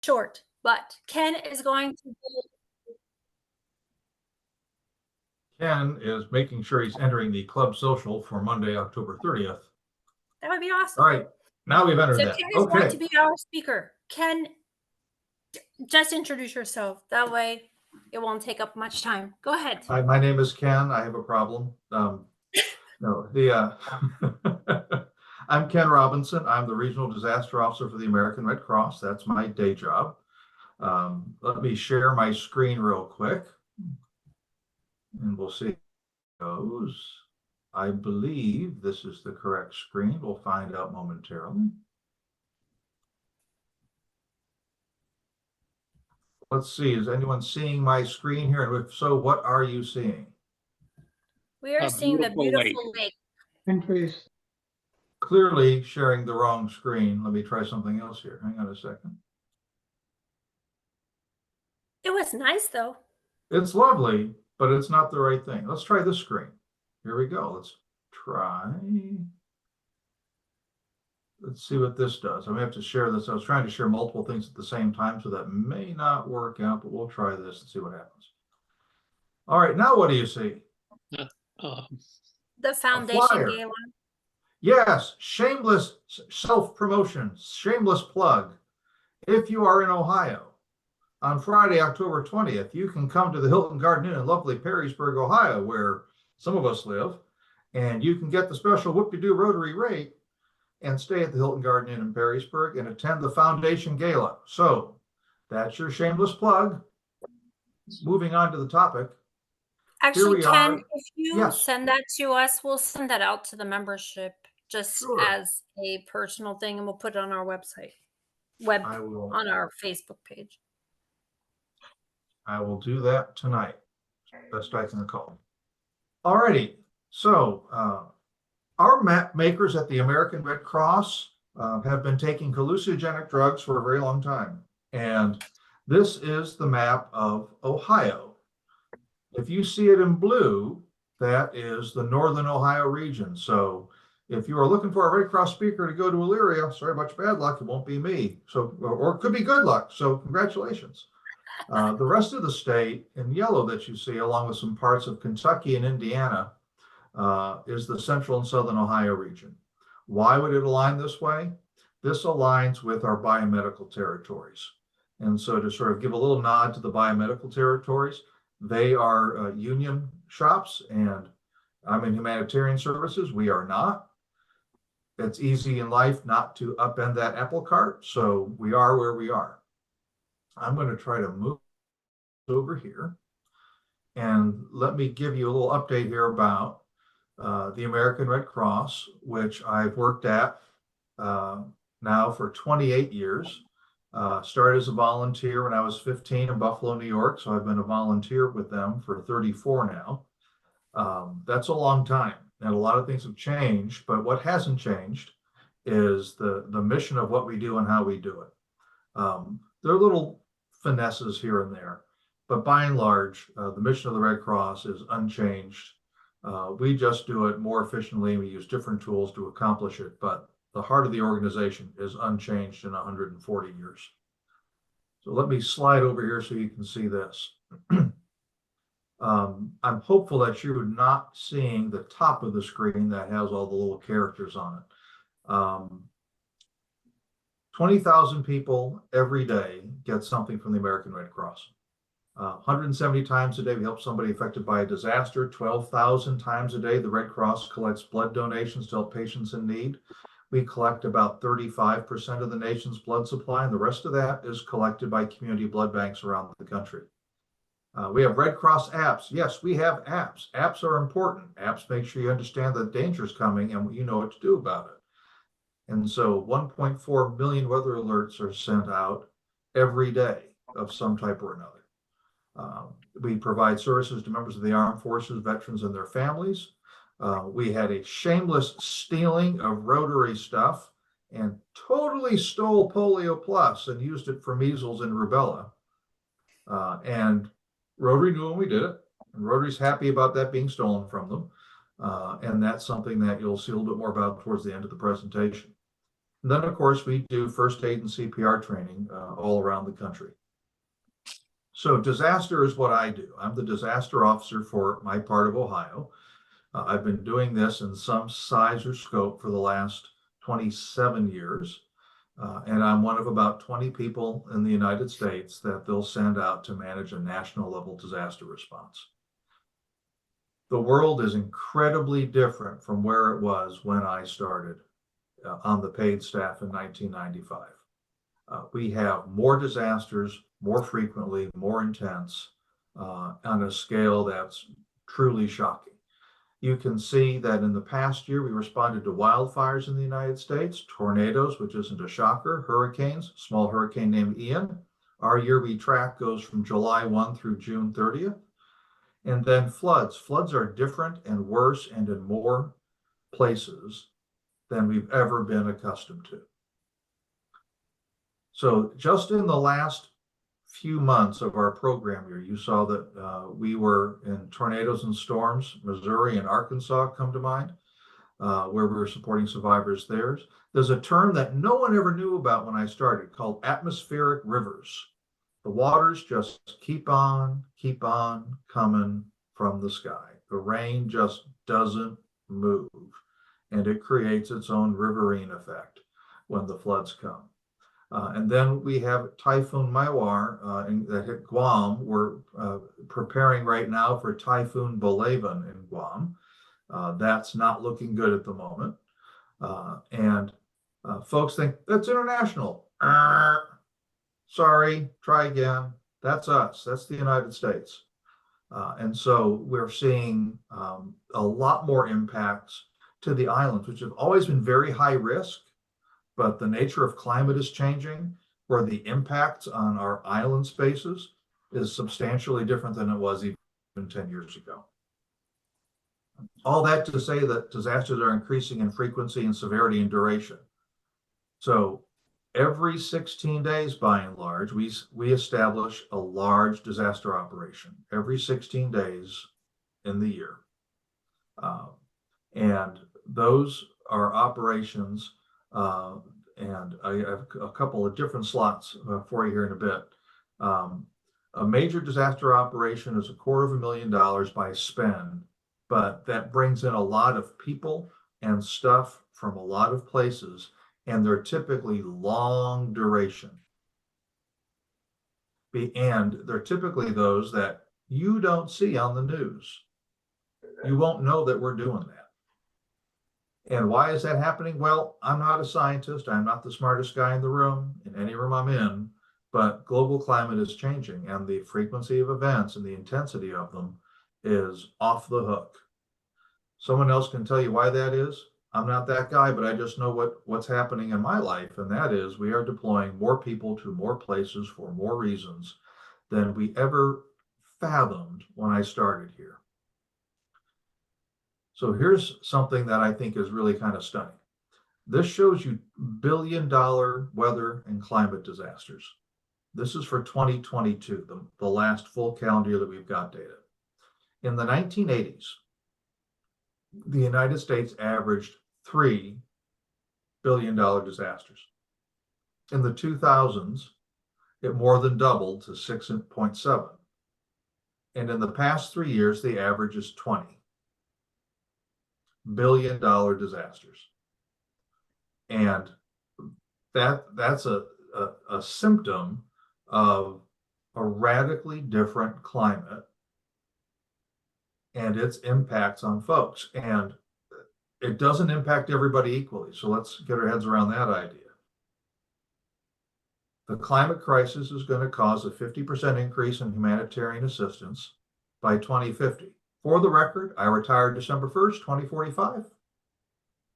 short, but Ken is going to be, Ken is making sure he's entering the club social for Monday, October 30th. that would be awesome. All right, now we've entered So that. Ken is going Okay. to be our speaker. Ken, just introduce yourself. That way it won't take up much time. Go ahead. Hi, my name is Ken. I have a problem. No, I'm Ken Robinson. I'm the Regional Disaster Officer for the American Red Cross. That's my day job. Let me share my screen real quick, and we'll see how it goes. I believe this is the correct screen. We'll find out momentarily. Let's see, is anyone seeing my screen here? And if so, what are you seeing? We are seeing the beautiful lake. Increase. Clearly sharing the wrong screen. Let me try something else here. Hang on a second. It was nice though. It's lovely, but it's not the right thing. Let's try this screen. Here we go. Let's try. Let's see what this does. I may have to share this. I was trying to share multiple things at the same time, so that may not work out, but we'll try this and see what happens. All right, now what do you see? The foundation gala. Yes, shameless self-promotion, shameless plug. If you are in Ohio, on Friday, October 20th, you can come to the Hilton Garden Inn in lovely Perrysburg, Ohio, where some of us live, and you can get the special whoop-de-doo Rotary rate and stay at the Hilton Garden Inn in Perrysburg and attend the Foundation Gala. So that's your shameless plug. Moving on to the topic. Actually, Ken, if you Yes. send that to us, we'll send that out to the membership just Sure. as a personal thing, and we'll put it on our website, on our Facebook page. I will do that tonight, best I can recall. Alrighty, so our map makers at the American Red Cross have been taking hallucinogenic drugs for a very long time. And this is the map of Ohio. If you see it in blue, that is the Northern Ohio region. So if you are looking for a Red Cross speaker to go to Elyria, sorry about your bad luck, it won't be me. So, or it could be good luck. So congratulations. The rest of the state in yellow that you see, along with some parts of Kentucky and Indiana, is the central and southern Ohio region. Why would it align this way? This aligns with our biomedical territories. And so to sort of give a little nod to the biomedical territories, they are union shops, and I'm in humanitarian services. We are not. It's easy in life not to upend that apple cart, so we are where we are. I'm going to try to move over here, and let me give you a little update here about the American Red Cross, which I've worked at now for 28 years. Started as a volunteer when I was 15 in Buffalo, New York, so I've been a volunteer with them for 34 now. That's a long time, and a lot of things have changed, but what hasn't changed is the mission of what we do and how we do it. There are little finesses here and there, but by and large, the mission of the Red Cross is unchanged. We just do it more efficiently. We use different tools to accomplish it, but the heart of the organization is unchanged in 140 years. So let me slide over here so you can see this. I'm hopeful that you're not seeing the top of the screen that has all the little characters on it. 20,000 people every day get something from the American Red Cross. 170 times a day, we help somebody affected by a disaster. 12,000 times a day, the Red Cross collects blood donations to help patients in need. We collect about 35% of the nation's blood supply, and the rest of that is collected by community blood banks around the country. We have Red Cross apps. Yes, we have apps. Apps are important. Apps make sure you understand that danger is coming and you know what to do about it. And so 1.4 million weather alerts are sent out every day of some type or another. We provide services to members of the armed forces, veterans, and their families. We had a shameless stealing of Rotary stuff and totally stole Polio Plus and used it for measles and rubella. And Rotary knew when we did it, and Rotary's happy about that being stolen from them. And that's something that you'll see a little bit more about towards the end of the presentation. And then, of course, we do first aid and CPR training all around the country. So disaster is what I do. I'm the disaster officer for my part of Ohio. I've been doing this in some size or scope for the last 27 years. And I'm one of about 20 people in the United States that they'll send out to manage a national level disaster response. The world is incredibly different from where it was when I started on the paid staff in 1995. We have more disasters, more frequently, more intense, on a scale that's truly shocking. You can see that in the past year, we responded to wildfires in the United States, tornadoes, which isn't a shocker, hurricanes, small hurricane named Ian. Our year we track goes from July 1 through June 30th. And then floods. Floods are different and worse and in more places than we've ever been accustomed to. So just in the last few months of our program here, you saw that we were in tornadoes and storms. Missouri and Arkansas come to mind, where we were supporting survivors there. There's a term that no one ever knew about when I started called atmospheric rivers. The waters just keep on coming from the sky. The rain just doesn't move, and it creates its own riverine effect when the floods come. And then we have Typhoon Maiwar that hit Guam. We're preparing right now for Typhoon Balaban in Guam. That's not looking good at the moment. And folks think that's international. Sorry, try again. That's us. That's the United States. And so we're seeing a lot more impacts to the islands, which have always been very high risk. But the nature of climate is changing, where the impacts on our island spaces is substantially different than it was even 10 years ago. All that to say that disasters are increasing in frequency and severity and duration. So every 16 days, by and large, we establish a large disaster operation every 16 days in the year. And those are operations, and I have a couple of different slots for you here in a bit. A major disaster operation is $250,000 by spend, but that brings in a lot of people and stuff from a lot of places, and they're typically long duration. And they're typically those that you don't see on the news. You won't know that we're doing that. And why is that happening? Well, I'm not a scientist. I'm not the smartest guy in the room, in any room I'm in, but global climate is changing, and the frequency of events and the intensity of them is off the hook. Someone else can tell you why that is. I'm not that guy, but I just know what's happening in my life, and that is we are deploying more people to more places for more reasons than we ever fathomed when I started here. So here's something that I think is really kind of stunning. This shows you billion-dollar weather and climate disasters. This is for 2022, the last full calendar year that we've got data. In the 1980s, the United States averaged $3 billion disasters. In the 2000s, it more than doubled to 6.7. And in the past 3 years, the average is 20 billion-dollar disasters. And that's a symptom of a radically different climate and its impacts on folks. And it doesn't impact everybody equally. So let's get our heads around that idea. The climate crisis is going to cause a 50% increase in humanitarian assistance by 2050. For the record, I retired December 1st, 2045.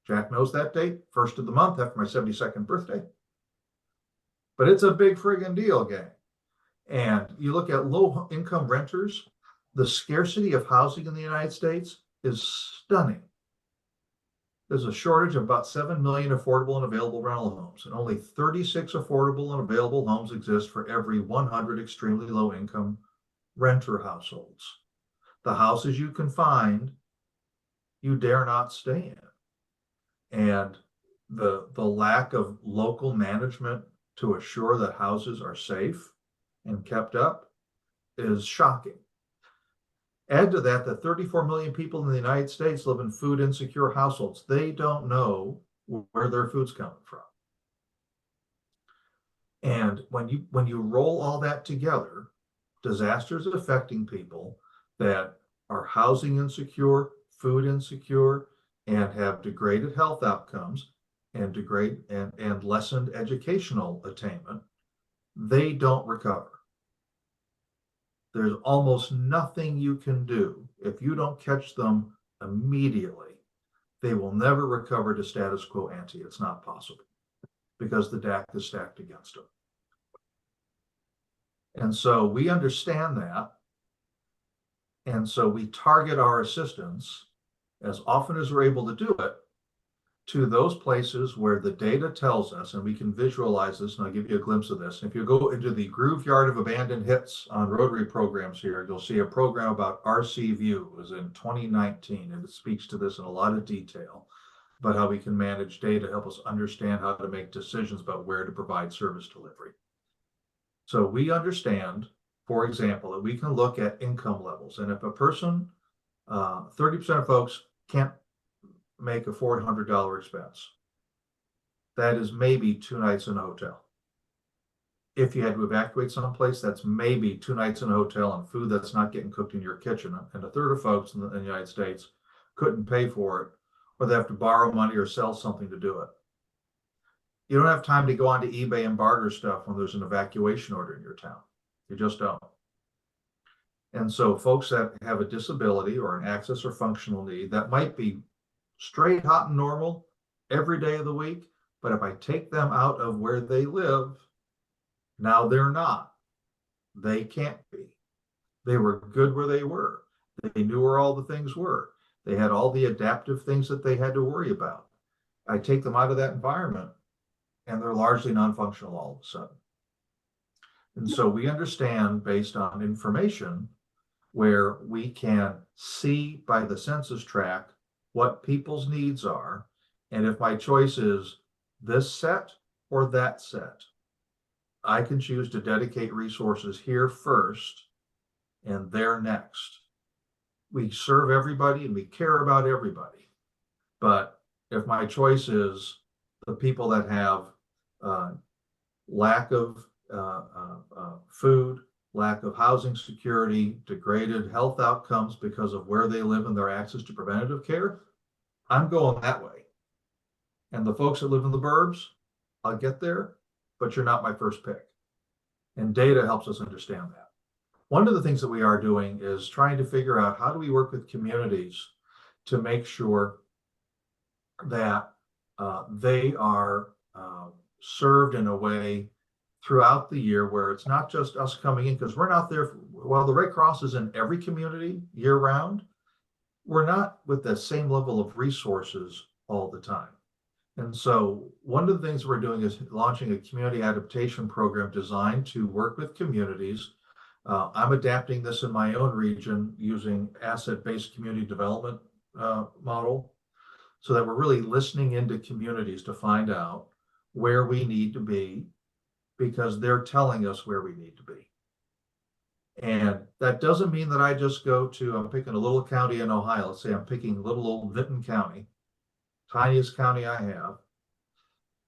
Jack knows that date, first of the month after my 72nd birthday. But it's a big friggin' deal, gang. And you look at low-income renters, the scarcity of housing in the United States is stunning. There's a shortage of about 7 million affordable and available rental homes, and only 36 affordable and available homes exist for every 100 extremely low-income renter households. The houses you can find, you dare not stay in. And the lack of local management to assure that houses are safe and kept up is shocking. Add to that that 34 million people in the United States live in food insecure households. They don't know where their food's coming from. And when you roll all that together, disasters affecting people that are housing insecure, food insecure, and have degraded health outcomes and lessened educational attainment, they don't recover. There's almost nothing you can do if you don't catch them immediately. They will never recover to status quo ante. It's not possible because the deck is stacked against them. And so we understand that. And so we target our assistance as often as we're able to do it to those places where the data tells us, and we can visualize this, and I'll give you a glimpse of this. If you go into the Groove Yard of Abandoned Hits on Rotary programs here, you'll see a program about RC View. It was in 2019, and it speaks to this in a lot of detail about how we can manage data, help us understand how to make decisions about where to provide service delivery. So we understand, for example, that we can look at income levels, and if a person, 30% of folks can't make a $400 expense. That is maybe 2 nights in a hotel. If you had to evacuate someplace, that's maybe 2 nights in a hotel and food that's not getting cooked in your kitchen. And a third of folks in the United States couldn't pay for it, or they have to borrow money or sell something to do it. You don't have time to go onto eBay and barter stuff when there's an evacuation order in your town. You just don't. And so folks that have a disability or an access or functional need that might be straight, hot, and normal every day of the week. But if I take them out of where they live, now they're not. They can't be. They were good where they were. They knew where all the things were. They had all the adaptive things that they had to worry about. I take them out of that environment, and they're largely non-functional all of a sudden. And so we understand, based on information, where we can see by the census tract what people's needs are, and if my choice is this set or that set, I can choose to dedicate resources here first and there next. We serve everybody and we care about everybody, but if my choice is the people that have lack of food, lack of housing security, degraded health outcomes because of where they live and their access to preventative care, I'm going that way. And the folks that live in the burbs, I'll get there, but you're not my first pick. And data helps us understand that. One of the things that we are doing is trying to figure out how do we work with communities to make sure that they are served in a way throughout the year where it's not just us coming in, because we're not there. While the Red Cross is in every community year round, we're not with the same level of resources all the time. And so one of the things we're doing is launching a community adaptation program designed to work with communities. I'm adapting this in my own region using asset-based community development model, so that we're really listening into communities to find out where we need to be, because they're telling us where we need to be. And that doesn't mean that I just go to, I'm picking a little county in Ohio. Let's say I'm picking little old Vinton County, tiniest county I have.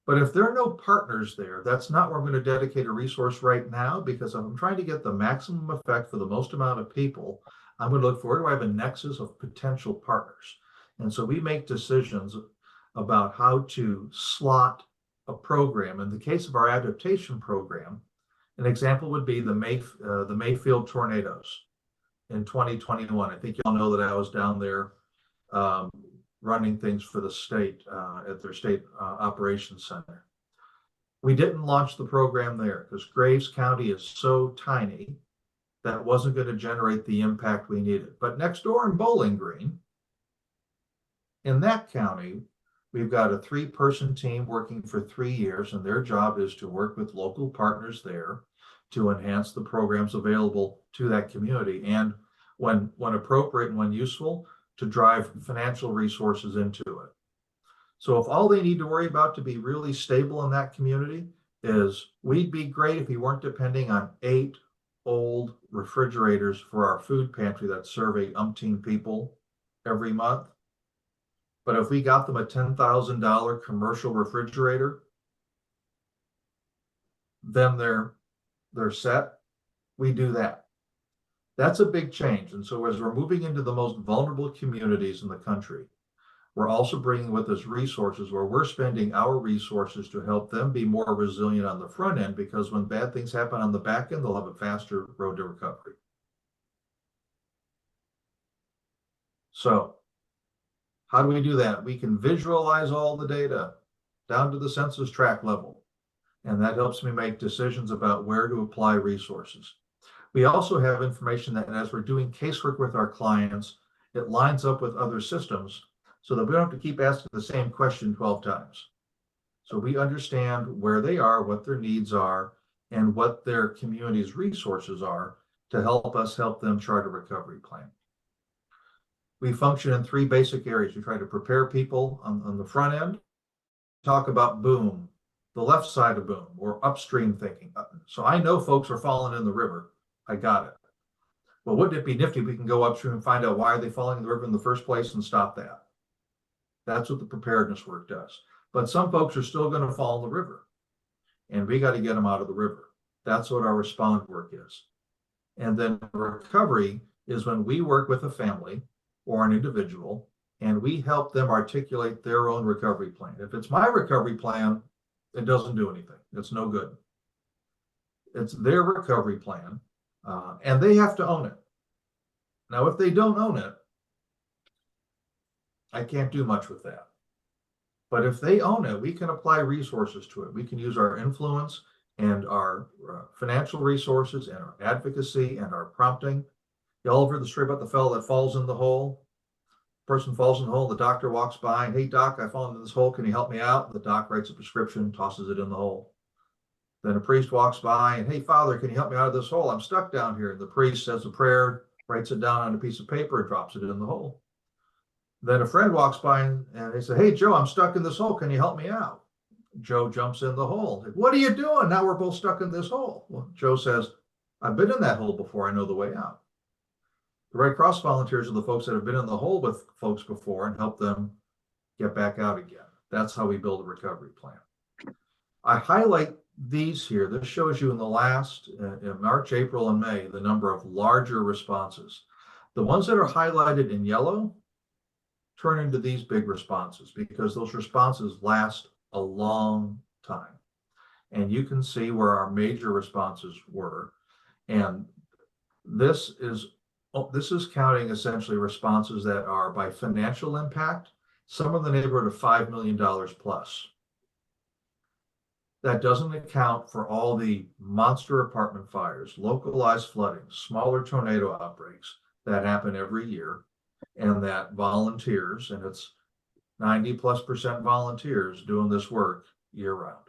But if there are no partners there, that's not where I'm going to dedicate a resource right now, because I'm trying to get the maximum effect for the most amount of people. I'm going to look for, where do I have a nexus of potential partners? And so we make decisions about how to slot a program. In the case of our adaptation program, an example would be the Mayfield tornadoes in 2021. I think you all know that I was down there running things for the state at their state operations center. We didn't launch the program there because Graves County is so tiny that wasn't going to generate the impact we needed. But next door in Bowling Green, in that county, we've got a 3-person team working for 3 years, and their job is to work with local partners there to enhance the programs available to that community, and when appropriate and when useful, to drive financial resources into it. So if all they need to worry about to be really stable in that community is, we'd be great if we weren't depending on 8 old refrigerators for our food pantry that's serving umpteen people every month. But if we got them a $10,000 commercial refrigerator, then they're set. We do that. That's a big change. And so as we're moving into the most vulnerable communities in the country, we're also bringing with us resources where we're spending our resources to help them be more resilient on the front end, because when bad things happen on the back end, they'll have a faster road to recovery. So how do we do that? We can visualize all the data down to the census tract level, and that helps me make decisions about where to apply resources. We also have information that as we're doing casework with our clients, it lines up with other systems so that we don't have to keep asking the same question 12 times. So we understand where they are, what their needs are, and what their community's resources are to help us help them chart a recovery plan. We function in 3 basic areas. We try to prepare people on the front end, talk about boom, the left side of boom, or upstream thinking. So I know folks are falling in the river. I got it. Well, wouldn't it be nifty if we can go upstream and find out why are they falling in the river in the first place and stop that? That's what the preparedness work does. But some folks are still going to fall in the river, and we got to get them out of the river. That's what our respond work is. And then recovery is when we work with a family or an individual, and we help them articulate their own recovery plan. If it's my recovery plan, it doesn't do anything. It's no good. It's their recovery plan, and they have to own it. Now, if they don't own it, I can't do much with that. But if they own it, we can apply resources to it. We can use our influence and our financial resources and our advocacy and our prompting. You all heard the story about the fellow that falls in the hole? Person falls in the hole, the doctor walks by, hey doc, I fall into this hole, can you help me out? The doc writes a prescription, tosses it in the hole. Then a priest walks by and, hey father, can you help me out of this hole? I'm stuck down here. The priest says a prayer, writes it down on a piece of paper, and drops it in the hole. Then a friend walks by and they say, hey Joe, I'm stuck in this hole, can you help me out? Joe jumps in the hole. Like, what are you doing? Now we're both stuck in this hole. Well, Joe says, I've been in that hole before, I know the way out. The Red Cross volunteers are the folks that have been in the hole with folks before and help them get back out again. That's how we build a recovery plan. I highlight these here. This shows you in the last, in March, April, and May, the number of larger responses. The ones that are highlighted in yellow turn into these big responses because those responses last a long time. And you can see where our major responses were. And this is counting essentially responses that are by financial impact, some in the neighborhood of $5 million plus. That doesn't account for all the monster apartment fires, localized flooding, smaller tornado outbreaks that happen every year, and that volunteers, and it's 90+% volunteers doing this work year round.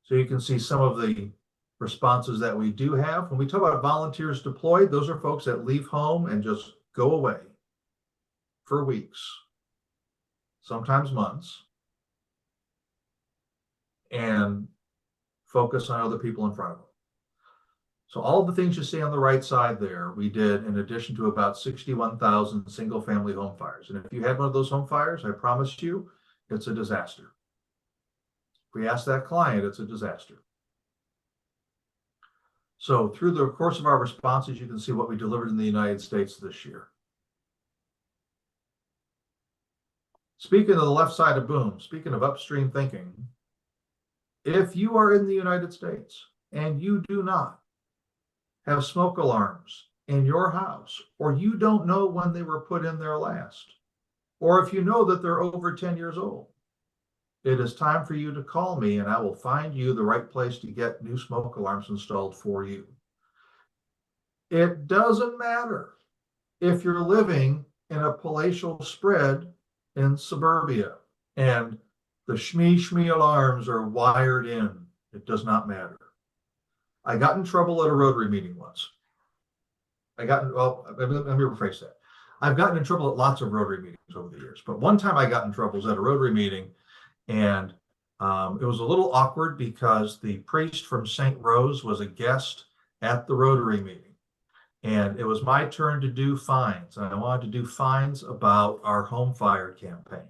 So you can see some of the responses that we do have. When we talk about volunteers deployed, those are folks that leave home and just go away for weeks, sometimes months, and focus on other people in front of them. So all the things you see on the right side there, we did in addition to about 61,000 single family home fires. And if you had one of those home fires, I promise you, it's a disaster. If we ask that client, it's a disaster. So through the course of our responses, you can see what we delivered in the United States this year. Speaking of the left side of boom, speaking of upstream thinking, if you are in the United States and you do not have smoke alarms in your house, or you don't know when they were put in there last, or if you know that they're over 10 years old, it is time for you to call me and I will find you the right place to get new smoke alarms installed for you. It doesn't matter if you're living in a palatial spread in suburbia and the shmee alarms are wired in. It does not matter. I got in trouble at a Rotary meeting once. Well, let me rephrase that. I've gotten in trouble at lots of Rotary meetings over the years, but one time I got in trouble was at a Rotary meeting, and it was a little awkward because the priest from St. Rose was a guest at the Rotary meeting. And it was my turn to do fines. And I wanted to do fines about our home fire campaign.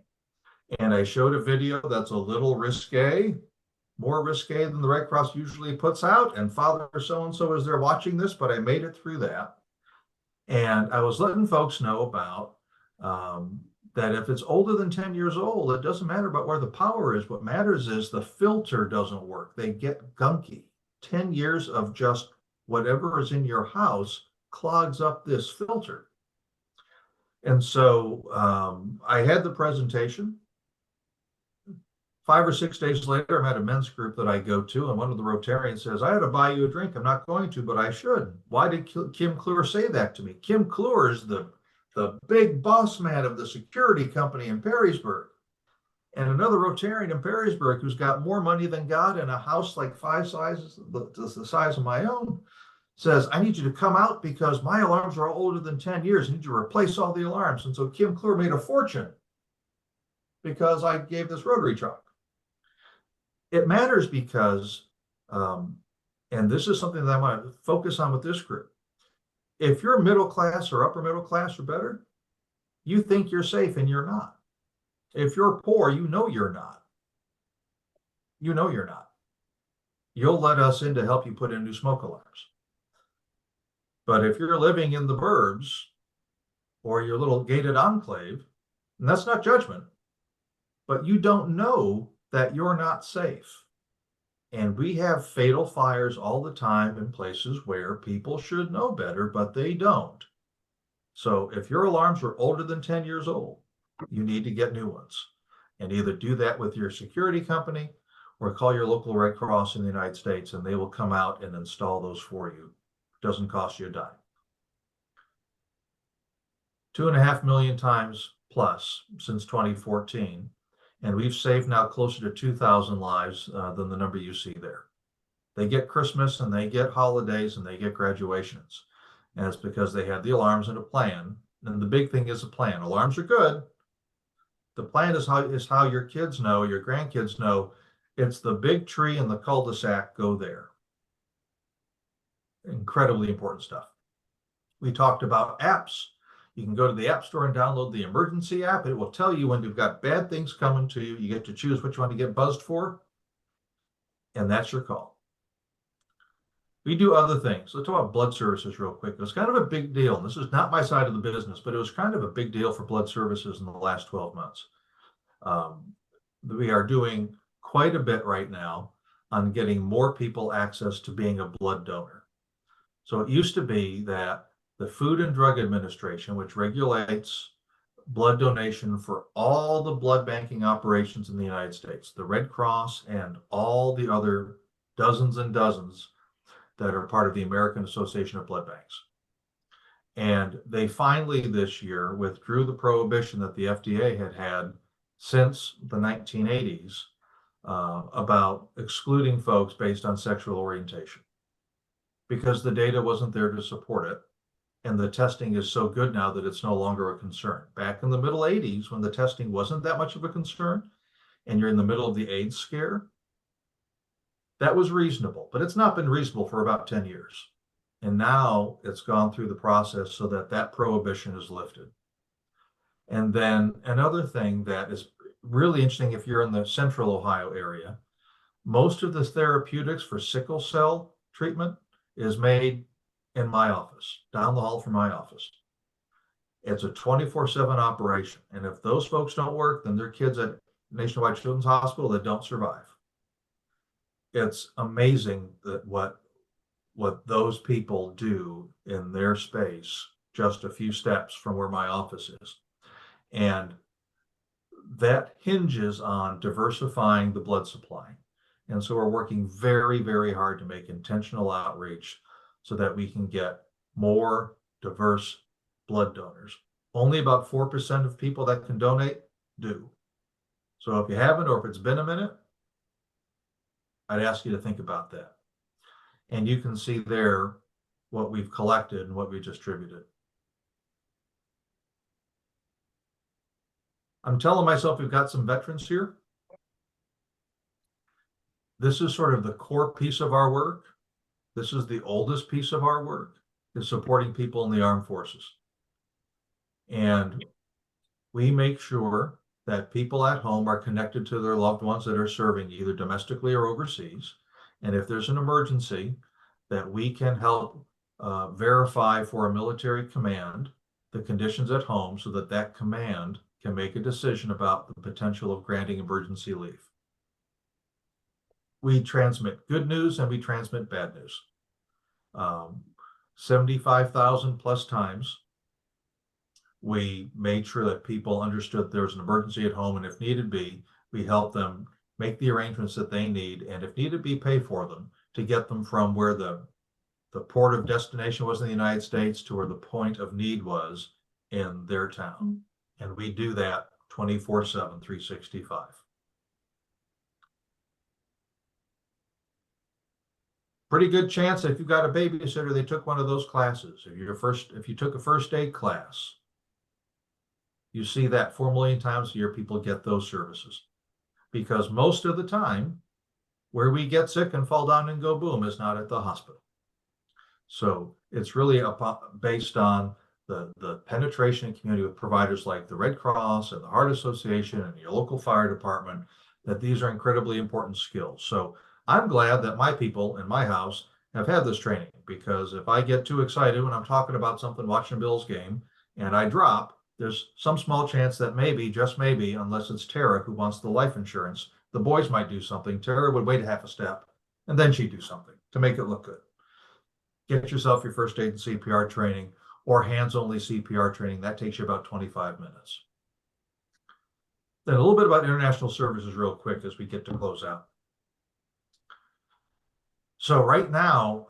And I showed a video that's a little risque, more risque than the Red Cross usually puts out. And Father so-and-so is there watching this, but I made it through that. And I was letting folks know about that if it's older than 10 years old, it doesn't matter about where the power is. What matters is the filter doesn't work. They get gunky. 10 years of just whatever is in your house clogs up this filter. And so I had the presentation. 5 or 6 days later, I'm at a men's group that I go to, and one of the Rotarians says, I had to buy you a drink. I'm not going to, but I should. Why did Kim Kluer say that to me? Kim Kluer is the big boss man of the security company in Perrysburg. And another Rotarian in Perrysburg who's got more money than God in a house like 5 sizes, the size of my own, says, I need you to come out because my alarms are older than 10 years. I need you to replace all the alarms. And so Kim Kluer made a fortune because I gave this Rotary truck. It matters because, and this is something that I want to focus on with this group. If you're middle class or upper middle class or better, you think you're safe and you're not. If you're poor, you know you're not. You know you're not. You'll let us in to help you put in new smoke alarms. But if you're living in the burbs or your little gated enclave, and that's not judgment, but you don't know that you're not safe. And we have fatal fires all the time in places where people should know better, but they don't. So if your alarms are older than 10 years old, you need to get new ones. And either do that with your security company or call your local Red Cross in the United States and they will come out and install those for you. It doesn't cost you a dime. 2.5 million times plus since 2014. And we've saved now closer to 2,000 lives than the number you see there. They get Christmas and they get holidays and they get graduations. And it's because they had the alarms and a plan. And the big thing is a plan. Alarms are good. The plan is how your kids know, your grandkids know, it's the big tree and the cul-de-sac, go there. Incredibly important stuff. We talked about apps. You can go to the App Store and download the emergency app. It will tell you when you've got bad things coming to you. You get to choose which one to get buzzed for, and that's your call. We do other things. Let's talk about blood services real quick. It was kind of a big deal. And this is not my side of the business, but it was kind of a big deal for blood services in the last 12 months. We are doing quite a bit right now on getting more people access to being a blood donor. So it used to be that the Food and Drug Administration, which regulates blood donation for all the blood banking operations in the United States, the Red Cross and all the other dozens and dozens that are part of the American Association of Blood Banks. And they finally this year withdrew the prohibition that the FDA had had since the 1980s about excluding folks based on sexual orientation because the data wasn't there to support it. And the testing is so good now that it's no longer a concern. Back in the middle 80s, when the testing wasn't that much of a concern, and you're in the middle of the AIDS scare, that was reasonable, but it's not been reasonable for about 10 years. And now it's gone through the process so that that prohibition is lifted. And then another thing that is really interesting if you're in the central Ohio area, most of the therapeutics for sickle cell treatment is made in my office, down the hall from my office. It's a 24/7 operation. And if those folks don't work, then their kids at Nationwide Children's Hospital that don't survive. It's amazing that what those people do in their space, just a few steps from where my office is. And that hinges on diversifying the blood supply. And so we're working very, very hard to make intentional outreach so that we can get more diverse blood donors. Only about 4% of people that can donate do. So if you haven't, or if it's been a minute, I'd ask you to think about that. And you can see there what we've collected and what we distributed. I'm telling myself we've got some veterans here. This is sort of the core piece of our work. This is the oldest piece of our work, is supporting people in the armed forces. And we make sure that people at home are connected to their loved ones that are serving either domestically or overseas. And if there's an emergency, that we can help verify for a military command the conditions at home so that that command can make a decision about the potential of granting emergency leave. We transmit good news and we transmit bad news. 75,000 plus times we made sure that people understood there was an emergency at home, and if needed be, we help them make the arrangements that they need, and if needed be, pay for them to get them from where the port of destination was in the United States to where the point of need was in their town. And we do that 24/7, 365. Pretty good chance that if you've got a babysitter, they took one of those classes. If you took a first aid class, you see that 4 million times a year, people get those services. Because most of the time, where we get sick and fall down and go boom is not at the hospital. So it's really based on the penetration and community with providers like the Red Cross and the Heart Association and your local fire department, that these are incredibly important skills. So I'm glad that my people in my house have had this training, because if I get too excited when I'm talking about something, watching a Bills game, and I drop, there's some small chance that maybe, just maybe, unless it's Tara who wants the life insurance, the boys might do something. Tara would wait a half a step and then she'd do something to make it look good. Get yourself your first aid and CPR training, or hands-only CPR training. That takes you about 25 minutes. Then a little bit about international services real quick as we get to close out. So right now,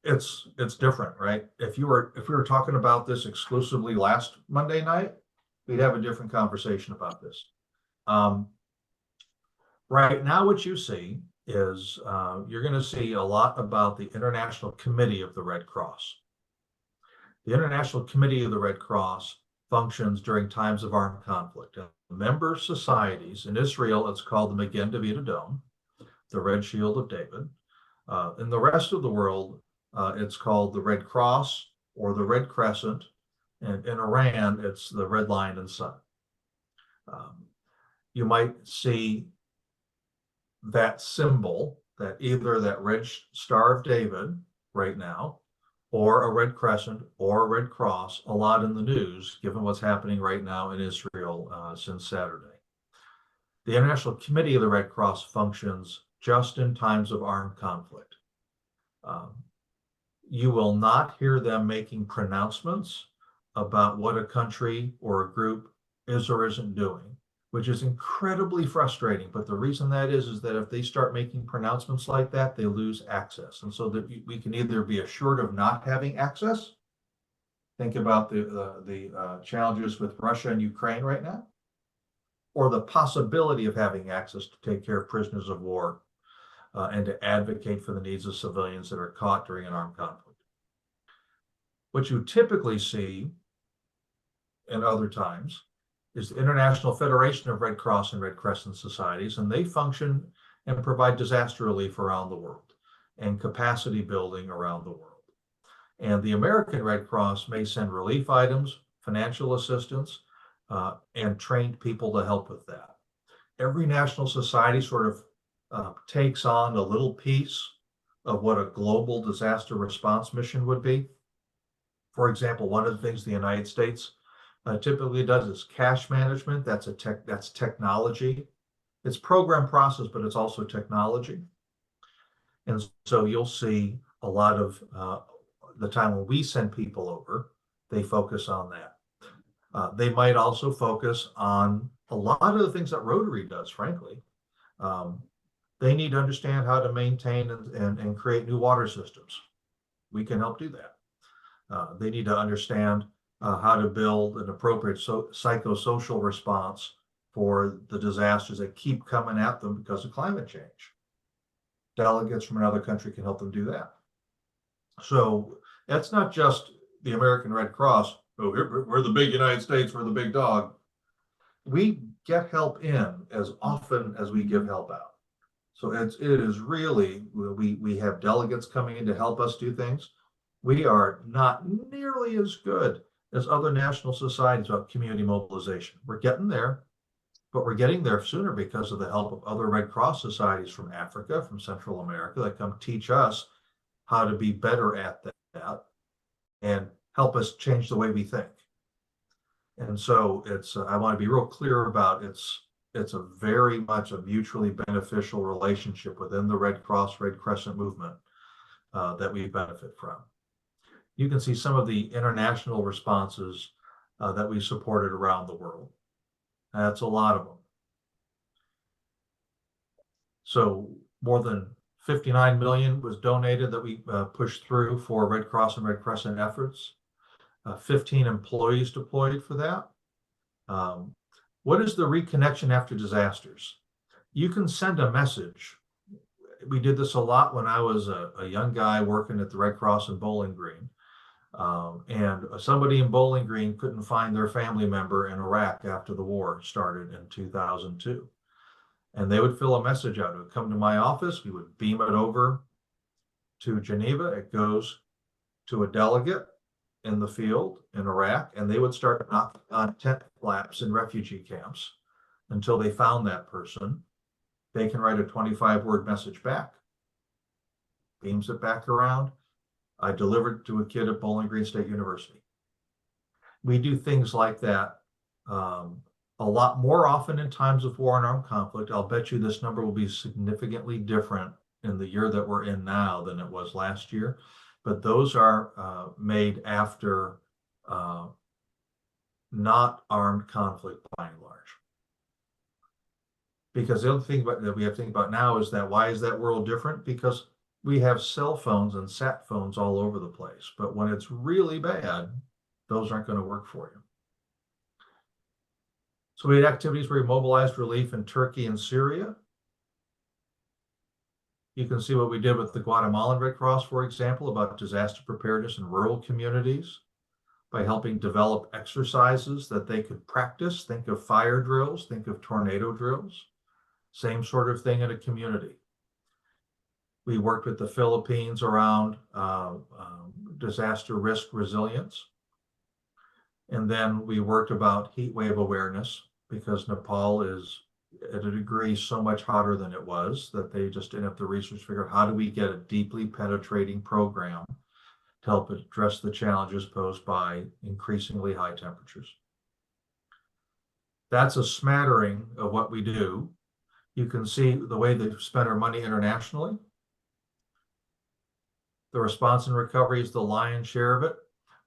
it's different, right? If we were talking about this exclusively last Monday night, we'd have a different conversation about this. Right now, what you see is you're going to see a lot about the International Committee of the Red Cross. The International Committee of the Red Cross functions during times of armed conflict. Member societies in Israel, it's called the Magen David Adom, the Red Shield of David. In the rest of the world, it's called the Red Cross or the Red Crescent. And in Iran, it's the Red Lion and Sun. You might see that symbol, that either that Red Star of David right now, or a Red Crescent or a Red Cross, a lot in the news, given what's happening right now in Israel since Saturday. The International Committee of the Red Cross functions just in times of armed conflict. You will not hear them making pronouncements about what a country or a group is or isn't doing, which is incredibly frustrating. But the reason that is that if they start making pronouncements like that, they lose access. And so that we can either be assured of not having access. Think about the challenges with Russia and Ukraine right now, or the possibility of having access to take care of prisoners of war and to advocate for the needs of civilians that are caught during an armed conflict. What you typically see in other times is the International Federation of Red Cross and Red Crescent Societies, and they function and provide disaster relief around the world and capacity building around the world. And the American Red Cross may send relief items, financial assistance, and trained people to help with that. Every national society sort of takes on a little piece of what a global disaster response mission would be. For example, one of the things the United States typically does is cash management. That's technology. It's program process, but it's also technology. And so you'll see a lot of the time when we send people over, they focus on that. They might also focus on a lot of the things that Rotary does, frankly. They need to understand how to maintain and create new water systems. We can help do that. They need to understand how to build an appropriate psychosocial response for the disasters that keep coming at them because of climate change. Delegates from another country can help them do that. So that's not just the American Red Cross. Oh, we're the big United States, we're the big dog. we get help in as often as we give help out. So it is really, we have delegates coming in to help us do things. We are not nearly as good as other national societies about community mobilization. We're getting there, but we're getting there sooner because of the help of other Red Cross societies from Africa, from Central America, that come teach us how to be better at that and help us change the way we think. And so I want to be real clear about it's a very much a mutually beneficial relationship within the Red Cross, Red Crescent movement that we benefit from. You can see some of the international responses that we supported around the world. That's a lot of them. So more than 59 million was donated that we pushed through for Red Cross and Red Crescent efforts. 15 employees deployed for that. What is the reconnection after disasters? You can send a message. We did this a lot when I was a young guy working at the Red Cross in Bowling Green. And somebody in Bowling Green couldn't find their family member in Iraq after the war started in 2002. And they would fill a message out. It would come to my office. We would beam it over to Geneva. It goes to a delegate in the field in Iraq, and they would start knocking on tent flaps in refugee camps until they found that person. They can write a 25-word message back, beams it back around. I delivered it to a kid at Bowling Green State University. We do things like that a lot more often in times of war and armed conflict. I'll bet you this number will be significantly different in the year that we're in now than it was last year. But those are made after not armed conflict by and large. Because the other thing that we have to think about now is that why is that world different? Because we have cell phones and sat phones all over the place. But when it's really bad, those aren't going to work for you. So we had activities where we mobilized relief in Turkey and Syria. You can see what we did with the Guatemalan Red Cross, for example, about disaster preparedness in rural communities by helping develop exercises that they could practice. Think of fire drills, think of tornado drills, same sort of thing in a community. We worked with the Philippines around disaster risk resilience. And then we worked about heat wave awareness because Nepal is at a degree so much hotter than it was that they just didn't have the research to figure out how do we get a deeply penetrating program to help address the challenges posed by increasingly high temperatures. That's a smattering of what we do. You can see the way they spend our money internationally. The response and recovery is the lion's share of it,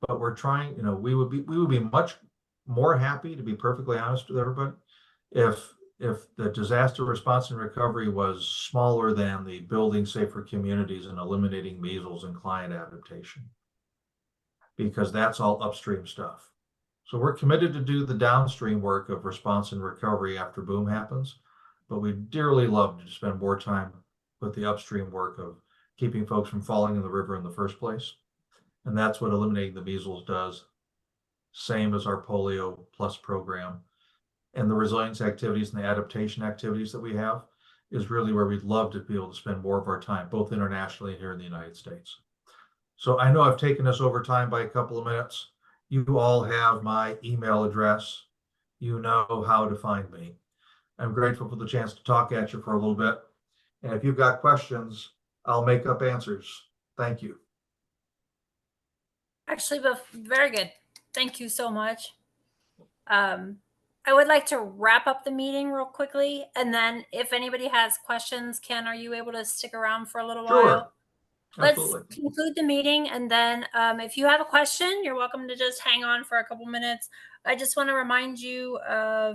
but we're trying, we would be much more happy, to be perfectly honest with everybody, if the disaster response and recovery was smaller than the building safer communities and eliminating measles and climate adaptation, because that's all upstream stuff. So we're committed to do the downstream work of response and recovery after boom happens, but we dearly love to spend more time with the upstream work of keeping folks from falling in the river in the first place. And that's what eliminating the measles does. Same as our polio plus program. And the resilience activities and the adaptation activities that we have is really where we'd love to be able to spend more of our time, both internationally and here in the United States. So I know I've taken us over time by a couple of minutes. You all have my email address. You know how to find me. I'm grateful for the chance to talk at you for a little bit. And if you've got questions, I'll make up answers. Thank you. Actually, very good. Thank you so much. I would like to wrap up the meeting real quickly. And then if anybody has questions, Ken, are you able to stick around for a little while? Absolutely. Let's conclude the meeting. And then if you have a question, you're welcome to just hang on for a couple minutes. I just want to remind you of